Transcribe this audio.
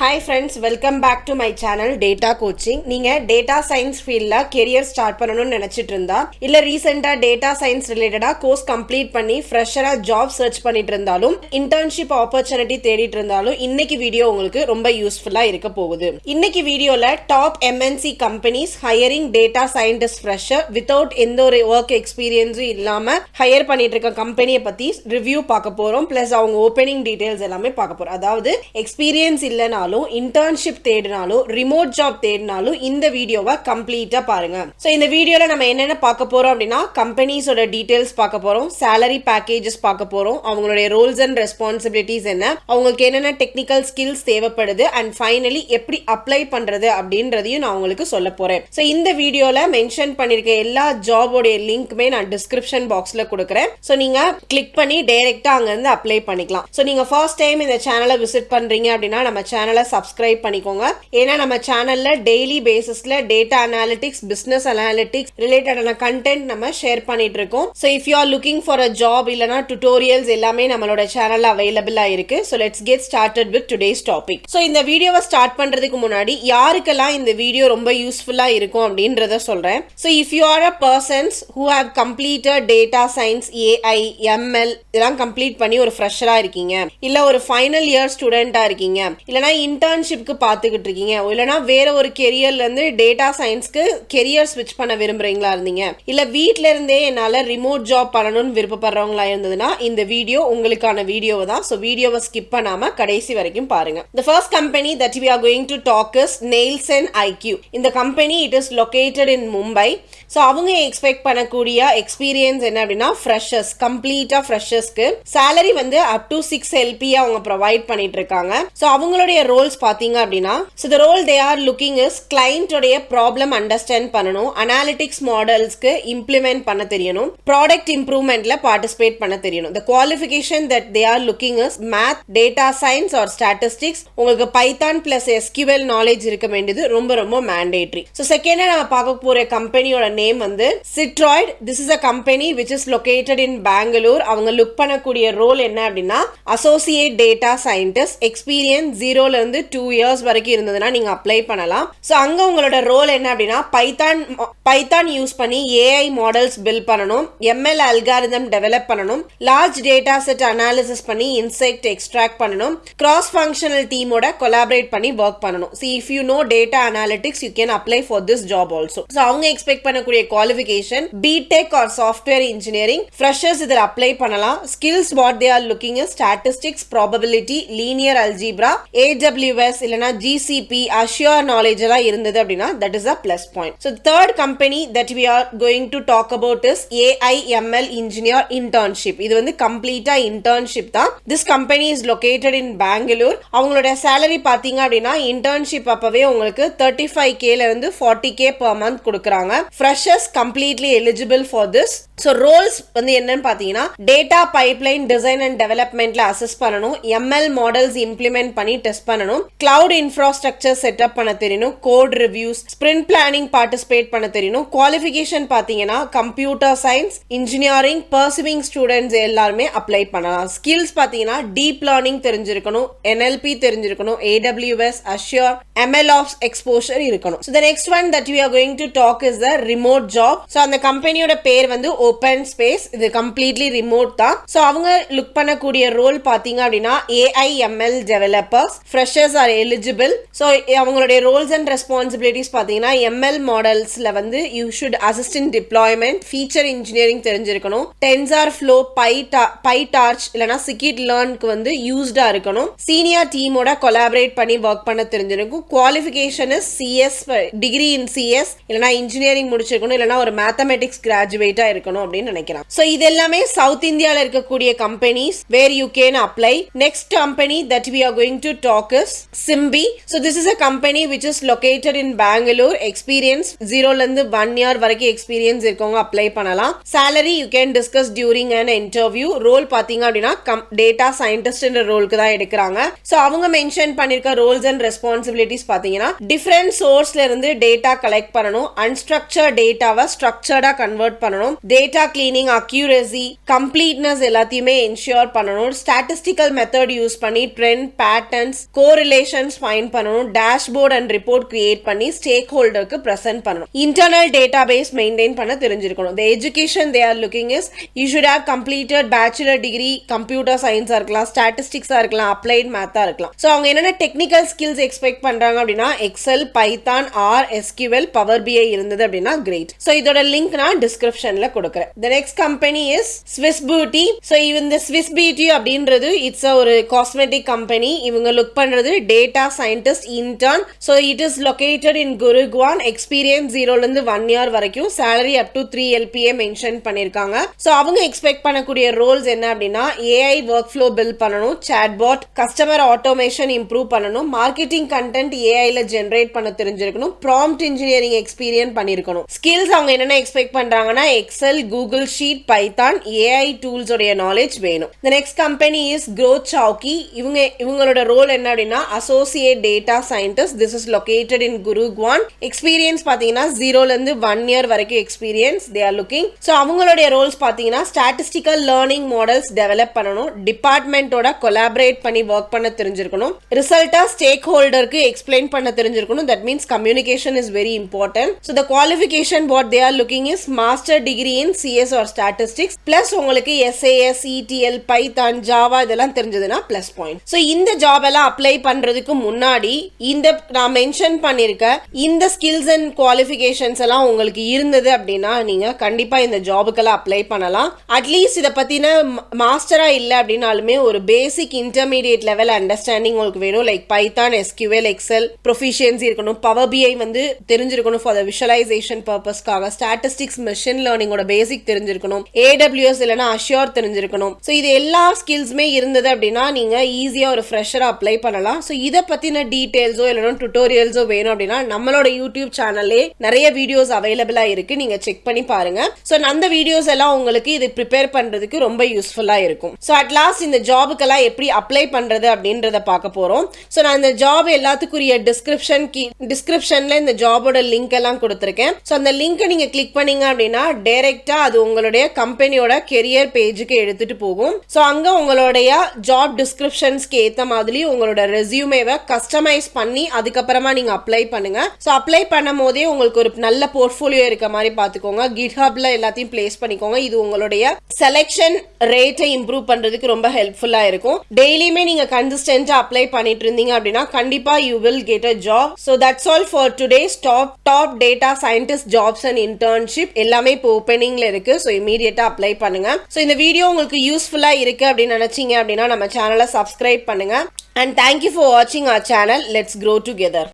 Hi friends, welcome back to my channel Data Coaching. நீங்க data science fieldல career start பண்ணணும்னு நினைச்சிட்டு இருந்தா இல்ல ரீசெண்டா data science ரிலேட்டடா கோர்ஸ் கம்ப்ளீட் பண்ணி ஃப்ரெஷரா ஜாப் சர்ச் பண்ணிட்டு இருந்தாலும் internship opportunity தேடிட்டு இருந்தாலும் இன்னைக்கு வீடியோ உங்களுக்கு ரொம்ப யூஸ்ஃபுல்லா இருக்க போகுது. இன்னைக்கு வீடியோல top MNC companies hiring data scientist fresher without எந்த ஒரு work experience இல்லாம ஹையர் பண்ணிட்டு இருக்க கம்பெனியை பத்தி ரிவ்யூ பார்க்க போறோம். பிளஸ் அவங்க ஓபனிங் டீடைல்ஸ் எல்லாமே பார்க்க போறோம். அதாவது எக்ஸ்பீரியன்ஸ் இல்லைனா இன்டர்ன்ஷிப் தேடினாலும் ரிமோட் ஜாப் தேடினாலும் இந்த வீடியோவை கம்ப்ளீட்டா பாருங்க. சோ இந்த வீடியோல நம்ம என்னென்ன பார்க்க போறோம் அப்படின்னா கம்பெனிஸோட டீடைல்ஸ் பார்க்க போறோம், salary packages பார்க்க போறோம், அவங்களுடைய ரோல்ஸ் அண்ட் ரெஸ்பான்சிபிலிட்டிஸ் என்ன, அவங்களுக்கு என்னென்ன டெக்னிக்கல் ஸ்கில்ஸ் தேவைப்படுது அண்ட் ஃபைனலி எப்படி அப்ளை பண்றது அப்படின்றதையும் நான் உங்களுக்கு சொல்ல போறேன். சோ இந்த வீடியோல மென்ஷன் பண்ணிருக்க எல்லா ஜாபோட லிங்க்குமே நான் டிஸ்கிரிப்ஷன் பாக்ஸ்ல கொடுக்குறேன். சோ நீங்க கிளிக் பண்ணி டைரக்டா அங்க இருந்து அப்ளை பண்ணிக்கலாம். சோ நீங்க ஃபர்ஸ்ட் டைம் இந்த சேனலை விசிட் பண்றீங்க அப்படின்னா நம்ம சேனலை சப்ஸ்கிரைப் பண்ணிக்கோங்க. ஏன்னா நம்ம சேனல்ல டெய்லி பேசிஸ்ல டேட்டா அனாலிட்டிக்ஸ், பிசினஸ் அனாலிட்டிக்ஸ் ரிலேட்டடான கண்டென்ட் நம்ம ஷேர் பண்ணிட்டு இருக்கோம். So if you are looking for a job இல்லனா டுட்டோரியல்ஸ் எல்லாமே நம்மளோட சேனல்ல அவைலபிளா இருக்கு. So let's get started with today's topic. So இந்த வீடியோவை ஸ்டார்ட் பண்றதுக்கு முன்னாடி யாருக்கெல்லாம் இந்த வீடியோ ரொம்ப யூஸ்ஃபுல்லா இருக்கும் அப்படின்றத சொல்றேன். So if you R a persons who have completed data science, AI, ML இதெல்லாம் கம்ப்ளீட் பண்ணி ஒரு ஃப்ரெஷரா இருக்கீங்க, இல்ல ஒரு ஃபைனல் இயர் ஸ்டூடெண்டா இருக்கீங்க, இல்லனா இன்டர்ன்ஷிப்க்கு பாத்துக்கிட்டு இருக்கீங்க, இல்லனா வேற ஒரு கெரியர்ல இருந்து டேட்டா சயின்ஸ்க்கு கெரியர் ஸ்விட்ச் பண்ண விரும்புறீங்களா இருந்தீங்க, இல்ல வீட்ல இருந்தே என்னால ரிமோட் ஜாப் பண்ணணும்னு விருப்பப்படுறவங்களா இருந்ததுன்னா இந்த வீடியோ உங்களுக்கான வீடியோ தான். சோ வீடியோவை ஸ்கிப் பண்ணாம கடைசி வரைக்கும் பாருங்க. The first company that we are going to talk is Nielsen IQ. இந்த company it is located in Mumbai. So அவங்க எக்ஸ்பெக்ட் பண்ணக்கூடிய எக்ஸ்பீரியன்ஸ் என்ன அப்படின்னா ஃப்ரெஷர்ஸ், கம்ப்ளீட்டா ஃப்ரெஷர்ஸ்க்கு salary வந்து up to 6 LP அவங்க ப்ரொவைட் பண்ணிட்டு இருக்காங்க. சோ அவங்களுடைய ரோல்ஸ் பாத்தீங்க அப்படின்னா so the role they are looking is client உடைய ப்ராப்ளம் அண்டர்ஸ்டாண்ட் பண்ணணும், அனாலிட்டிக்ஸ் மாடல்ஸ்க்கு இம்ப்ளிமெண்ட் பண்ண தெரியணும், ப்ராடக்ட் இம்ப்ரூவ்மெண்ட்ல பார்ட்டிசிபேட் பண்ண தெரியணும். the qualification that they are looking is math, data science or statistics. உங்களுக்கு பைத்தான் பிளஸ் SQL நாலேஜ் இருக்க வேண்டியது ரொம்ப ரொம்ப மேண்டேட்டரி. சோ செகண்டா நம்ம பார்க்க போற கம்பெனியோட நேம் வந்து Citroid. this is a company which is located in Bangalore. அவங்க லுக் பண்ணக்கூடிய ரோல் என்ன அப்படின்னா அசோசியேட் டேட்டா சயின்டிஸ்ட், எக்ஸ்பீரியன்ஸ் 0ல இருந்து 2 இயர்ஸ் வரைக்கும் இருந்ததுன்னா நீங்க அப்ளை பண்ணலாம். சோ அங்க உங்களோட ரோல் என்ன அப்படின்னா பைத்தான் யூஸ் பண்ணி AI மாடல்ஸ் பில்ட் பண்ணணும், ML அல்காரிதம் டெவலப் பண்ணணும், லார்ஜ் டேட்டா செட் அனாலிசிஸ் பண்ணி இன்சைட் எக்ஸ்ட்ராக்ட் பண்ணணும், கிராஸ் ஃபங்க்ஷனல் டீமோட கொலாபரேட் பண்ணி ஒர்க் பண்ணணும். see if you know data analytics you can apply for this job also. so அவங்க expect பண்ணக்கூடிய qualification BTech or software engineering. freshers இதில் apply பண்ணலாம். skills what they are looking is statistics, probability, linear algebra, AWS இல்லனா GCP, Azure knowledge எல்லாம் இருந்தது அப்படின்னா that is a plus point. so the third company that we are going to talk about is AI ML engineer internship. இது வந்து கம்ப்ளீட்டா internship தான். this company is located in Bangalore. அவங்களோட salary பாத்தீங்க அப்படின்னா இன்டர்ன்ஷிப் அப்பவே உங்களுக்கு 35K ல இருந்து 40K per month கொடுக்கறாங்க. freshers completely eligible for this. so roles வந்து என்னன்னு பாத்தீங்கன்னா data pipeline design and developmentல அசஸ் பண்ணணும், ML models implement பண்ணி டெஸ்ட் பண்ணணும், cloud infrastructure செட்டப் பண்ண தெரியணும், code reviews, sprint planning participate பண்ண தெரியணும். குவாலிஃபிகேஷன் பாத்தீங்கன்னா computer science, engineering pursuing students எல்லாருமே அப்ளை பண்ணலாம். ஸ்கில்ஸ் பாத்தீங்கன்னா டீப் லேர்னிங் தெரிஞ்சிருக்கணும், NLP தெரிஞ்சிருக்கணும், AWS, Azure, MLOps exposure இருக்கணும். so the next one that we are going to talk is the remote job. so அந்த கம்பெனியோட பேர் வந்து ஓபன் ஸ்பேஸ். இது கம்ப்ளீட்லி ரிமோட் தான். so அவங்க லுக் பண்ணக்கூடிய ரோல் பாத்தீங்க அப்படின்னா AI ML developers. freshers are eligible. so அவங்களுடைய ரோல்ஸ் அண்ட் ரெஸ்பான்சிபிலிட்டிஸ் பாத்தீங்கன்னா ML மாடல்ஸ்ல வந்து you should assist in deployment, feature engineering தெரிஞ்சிருக்கணும், TensorFlow, PyTorch இல்லனா scikit-learnக்கு வந்து யூஸ்டா இருக்கணும், சீனியர் டீமோட கொலாபரேட் பண்ணி ஒர்க் பண்ண தெரிஞ்சிருக்கும். Qualification is CS, degree in CS இல்லனா இன்ஜினியரிங் முடிச்சிருக்கணும், இல்லனா ஒரு மேத்தமெட்டிக்ஸ் கிராஜுவேட்டா இருக்கணும் அப்படின்னு நினைக்கிறேன். சோ இது எல்லாமே சவுத் இந்தியால இருக்கக்கூடிய companies where you can apply. next company that we are going to talk is Simbi. so this is a company which is located in Bangalore. experience 0ல இருந்து 1 year வரைக்கும் எக்ஸ்பீரியன்ஸ் இருக்கவங்க அப்ளை பண்ணலாம். salary you can discuss during an interview. Role பாத்தீங்க அப்படின்னா data scientist என்ற ரோலுக்கு தான் எடுக்கிறாங்க. சோ அவங்க மென்ஷன் பண்ணிருக்க ரோல்ஸ் அண்ட் ரெஸ்பான்சிபிலிட்டிஸ் பாத்தீங்கன்னா டிஃபரெண்ட் சோர்ஸ்ல இருந்து டேட்டா கலெக்ட் பண்ணணும், அன்ஸ்ட்ரக்சர்ட் டேட்டாவை ஸ்ட்ரக்சர்டா கன்வெர்ட் பண்ணணும், டேட்டா கிளீனிங், அக்யூரசி, கம்ப்ளீட்னஸ் எல்லாத்தையுமே என்ஷூர் பண்ணணும், ஸ்டாட்டிஸ்டிக்கல் மெத்தட் யூஸ் பண்ணி ட்ரெண்ட், பேட்டர்ன்ஸ், கோ கோரிலேஷன்ஸ் ஃபைண்ட் பண்ணணும், டேஷ்போர்ட் அண்ட் ரிப்போர்ட் கிரியேட் பண்ணி ஸ்டேக் ஹோல்டருக்கு பிரசன்ட் பண்ணணும், இன்டர்னல் டேட்டாபேஸ் மெயின்டைன் பண்ண தெரிஞ்சிருக்கணும். The education they are looking is you should have completed bachelor degree computer science இருக்கலாம், ஸ்டாட்டிஸ்டிக்ஸா இருக்கலாம், applied Mehta இருக்கலாம். So அவங்க என்னென்ன டெக்னிக்கல் ஸ்கில்ஸ் எக்ஸ்பெக்ட் பண்றாங்க அப்படின்னா Excel, Python, R, SQL, Power BI இருந்தது அப்படின்னா கிரேட். ஸோ இதோட லிங்க் நான் டிஸ்கிரிப்ஷன்ல கொடுக்குறேன். The next company is Swiss Beauty. So இந்த Swiss Beauty அப்படின்றது இட்ஸ் ஒரு காஸ்மெட்டிக் கம்பெனி. இவங்க லுக் பண்றது data scientist intern. So it is located in Gurgaon. Experience 0ல இருந்து 1 இயர் வரைக்கும், salary up to 3 LPA mention பண்ணிருக்காங்க. ஸோ அவங்க எக்ஸ்பெக்ட் பண்ணக்கூடிய ரோல்ஸ் என்ன அப்படின்னா ஏஐ ஒர்க் ஃப்ளோ பில்ட் பண்ணணும், சாட்பாட், கஸ்டமர் ஆட்டோமேஷன் இம்ப்ரூவ் பண்ணணும், மார்க்கெட்டிங் கண்டென்ட் ஏஐல ஜென்ரேட் பண்ண தெரிஞ்சிருக்கணும், ப்ராம்ப்ட் இன்ஜினியரிங் எக்ஸ்பீரியன்ஸ் பண்ணிருக்கணும். ஸ்கில்ஸ் அவங்க என்னென்ன எக்ஸ்பெக்ட் பண்றாங்கன்னா XL, Google sheet, Python, AI tools உடைய நாலேஜ் வேணும். The next company is Growth Chowki. இவங்களோட ரோல் என்ன அப்படின்னா associate data scientist. This is located in Gurgaon. Experience பாத்தீங்கன்னா 0ல இருந்து 1 இயர் வரைக்கும் எக்ஸ்பீரியன்ஸ் they are looking. ஸோ அவங்களுடைய ரோல்ஸ் பாத்தீங்கன்னா ஸ்டாட்டிஸ்டிக்கல் லேர்னிங் மாடல்ஸ் டெவலப் பண்ணணும், டிபார்ட்மெண்டோட கொலாபரேட் பண்ணி ஒர்க் பண்ண தெரிஞ்சிருக்கணும், ரிசல்ட்டா ஸ்டேக் ஹோல்டருக்கு எக்ஸ்பிளைன் பண்ண தெரிஞ்சிருக்கணும். That means communication is very important. So the qualification what they are looking is master degree in CS or statistics plus உங்களுக்கு எஸ்ஏஎஸ், இடிஎல், பைத்தான், ஜாவா இதெல்லாம் தெரிஞ்சதுன்னா பிளஸ் பாயிண்ட். ஸோ இந்த job எல்லாம் apply பண்றதுக்கு முன்னாடி இந்த நான் மென்ஷன் பண்ணிருக்க இந்த ஸ்கில்ஸ் அண்ட் குவாலிஃபிகேஷன்ஸ் எல்லாம் உங்களுக்கு இருந்தது அப்படின்னா நீங்க கண்டிப்பா இந்த ஜாபுக்கெல்லாம் அப்ளை பண்ணலாம். அட்லீஸ்ட் இதை பத்தின மாஸ்டரா இல்லை அப்படின்னாலுமே ஒரு பேசிக் இன்டர்மீடியட் லெவல் அண்டர்ஸ்டாண்டிங் உங்களுக்கு வேணும். Like Python, SQL, Excel proficiency இருக்கணும், பவர் பிஐ வந்து தெரிஞ்சிருக்கணும் ஃபார் த விஷுவலைசேஷன் பர்பஸ்க்காக, ஸ்டாட்டிஸ்டிக்ஸ், மெஷின் லேர்னிங்கோட பேசிக் தெரிஞ்சிருக்கணும், ஏடபிள்யூஎஸ் இல்லைன்னா அஷ்யூர் தெரிஞ்சிருக்கணும். ஸோ இது எல்லா ஸ்கில்ஸுமே இருந்தது அப்படின்னா நீங்க ஈஸியா ஒரு ஃப்ரெஷரா அப்ளை பண்ணலாம். ஸோ இதை பத்தின டீடைல்ஸோ இல்லைன்னா டுட்டோரியல்ஸோ வேணும் அப்படின்னா நம்மளோட யூடியூப் சேனல்லே நிறைய வீடியோஸ் அவைலபிளா இருக்கு, நீங்க செக் பண்ணி பாருங்க. ஸோ அந்த வீடியோஸ் எல்லாம் உங்களுக்கு இது ப்ரிப்பேர் பண்றதுக்கு ரொம்ப யூஸ்ஃபுல்லா இருக்கும். ஸோ அட் லாஸ்ட் இந்த ஜாபுக்கெல்லாம் எப்படி அப்ளை பண்றது அப்படின்றத பார்க்க போறோம். ஸோ நான் இந்த ஜாப் எல்லாத்துக்குரிய டிஸ்கிரிப்ஷன்ல இந்த ஜாபோட லிங்க் எல்லாம் கொடுத்துருக்கேன். ஸோ அந்த லிங்கை நீங்க கிளிக் பண்ணீங்க அப்படின்னா டைரக்டா அது உங்களுடைய கம்பெனியோட கெரியர் பேஜுக்கு எடுத்துட்டு போகும். ஸோ அங்க உங்களுடைய ஜாப் டிஸ்கிரிப்ஷன்ஸ்க்கு ஏத்த மாதிரி உங்களோட ரெஸ்யூமேவை கஸ்டமைஸ் பண்ணி அதுக்கப்புறமா நீங்க அப்ளை பண்ணுங்க. ஸோ அப்ளை பண்ணும் போதே உங்களுக்கு ஒரு நல்ல போர்ட்ஃபோலியோ இருக்க மாதிரி பார்த்துக்கோங்க. கிட்ஹப்ல எல்லாத்தையும் பிளேஸ் பண்ணிக்கோங்க. இது உங்களுடைய செலெக்ஷன் ரேட்டை இம்ப்ரூவ் பண்றதுக்கு ரொம்ப ஹெல்ப்ஃபுல்லா இருக்கும். டெய்லியுமே நீங்க கன்சிஸ்டன்டா அப்ளை பண்ணிட்டு இருந்தீங்க அப்படின்னா கண்டிப்பா you will get a job. So that's all for today's top data scientist jobs and internship எல்லாமே இப்போ ஓப்பனிங்ல இருக்கு. ஸோ இமீடியட்டா அப்ளை பண்ணுங்க. ஸோ இந்த வீடியோ உங்களுக்கு யூஸ்ஃபுல்லா இருக்கு அப்படின்னு நினைச்சீங்க அப்படின்னா நம்ம சேனலை சப்ஸ்கிரைப் பண்ணுங்க. And thank you for watching our channel. Let's grow together.